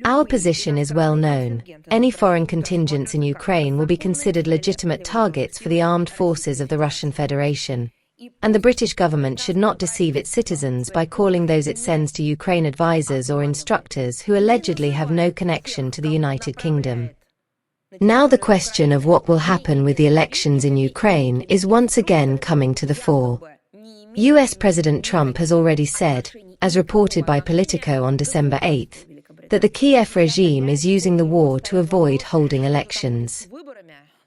Our position is well known. Any foreign contingents in Ukraine will be considered legitimate targets for the armed forces of the Russian Federation. And the British government should not deceive its citizens by calling those it sends to Ukraine advisors or instructors who allegedly have no connection to the United Kingdom. Now the question of what will happen with the elections in Ukraine is once again coming to the fore. US President Trump has already said, as reported by Politico on December 8, that the Kiev regime is using the war to avoid holding elections.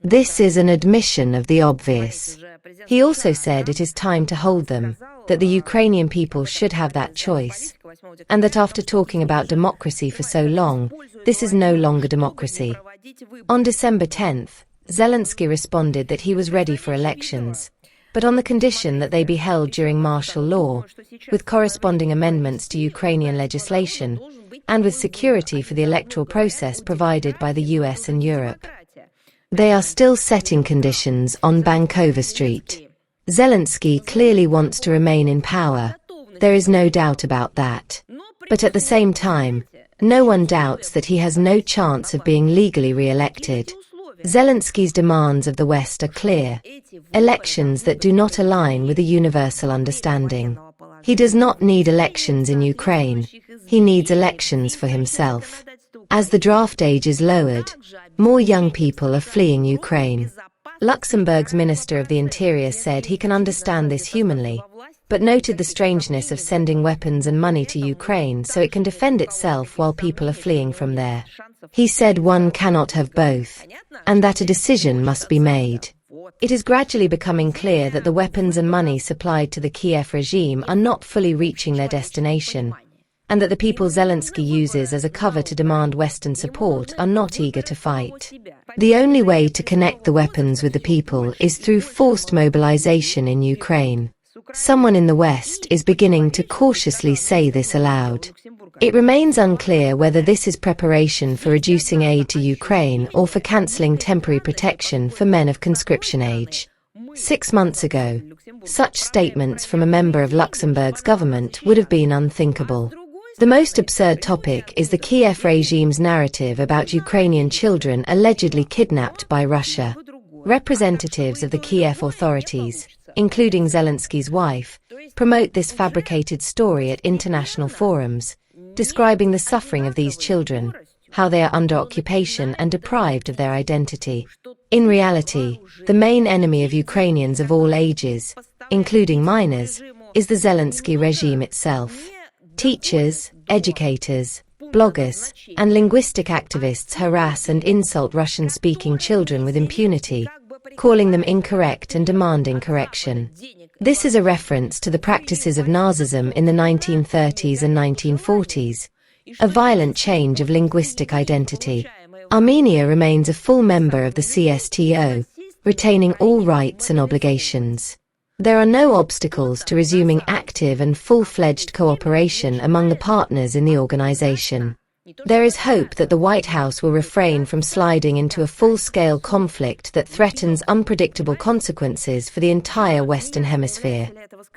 This is an admission of the obvious. He also said it is time to hold them, that the Ukrainian people should have that choice, and that after talking about democracy for so long, this is no longer democracy. On December 10, Zelensky responded that he was ready for elections, but on the condition that they be held during martial law, with corresponding amendments to Ukrainian legislation, and with security for the electoral process provided by the US and Europe. They are still setting conditions on Bankova Street. Zelensky clearly wants to remain in power. There is no doubt about that. But at the same time, no one doubts that he has no chance of being legally re-elected. Zelensky's demands of the West are clear. Elections that do not align with a universal understanding. He does not need elections in Ukraine. He needs elections for himself. As the draft age is lowered, more young people are fleeing Ukraine. Luxembourg's Minister of the Interior said he can understand this humanly, but noted the strangeness of sending weapons and money to Ukraine so it can defend itself while people are fleeing from there. He said one cannot have both, and that a decision must be made. It is gradually becoming clear that the weapons and money supplied to the Kiev regime are not fully reaching their destination, and that the people Zelensky uses as a cover to demand Western support are not eager to fight. The only way to connect the weapons with the people is through forced mobilization in Ukraine. Someone in the West is beginning to cautiously say this aloud. It remains unclear whether this is preparation for reducing aid to Ukraine or for cancelling temporary protection for men of conscription age. 6 months ago, such statements from a member of Luxembourg's government would have been unthinkable. The most absurd topic is the Kiev regime's narrative about Ukrainian children allegedly kidnapped by Russia. Representatives of the Kiev authorities, including Zelensky's wife, promote this fabricated story at international forums, describing the suffering of these children, how they are under occupation and deprived of their identity. In reality, the main enemy of Ukrainians of all ages, including minors, is the Zelensky regime itself. Teachers, educators, bloggers, and linguistic activists harass and insult Russian-speaking children with impunity, calling them incorrect and demanding correction. This is a reference to the practices of Nazism in the 1930s and 1940s, a violent change of linguistic identity. Armenia remains a full member of the CSTO, retaining all rights and obligations. There are no obstacles to resuming active and full-fledged cooperation among the partners in the organization. There is hope that the White House will refrain from sliding into a full-scale conflict that threatens unpredictable consequences for the entire Western Hemisphere.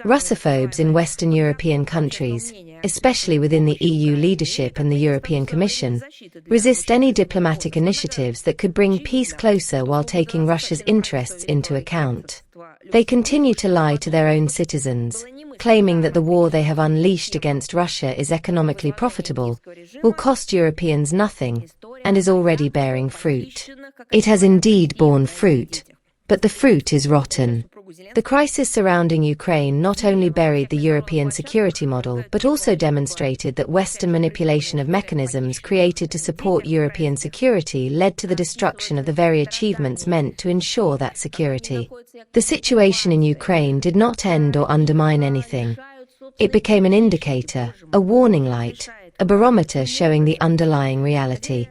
Russophobes in Western European countries, especially within the EU leadership and the European Commission, resist any diplomatic initiatives that could bring peace closer while taking Russia's interests into account. They continue to lie to their own citizens, claiming that the war they have unleashed against Russia is economically profitable, will cost Europeans nothing, and is already bearing fruit. It has indeed borne fruit, but the fruit is rotten. The crisis surrounding Ukraine not only buried the European security model but also demonstrated that Western manipulation of mechanisms created to support European security led to the destruction of the very achievements meant to ensure that security. The situation in Ukraine did not end or undermine anything. It became an indicator, a warning light, a barometer showing the underlying reality.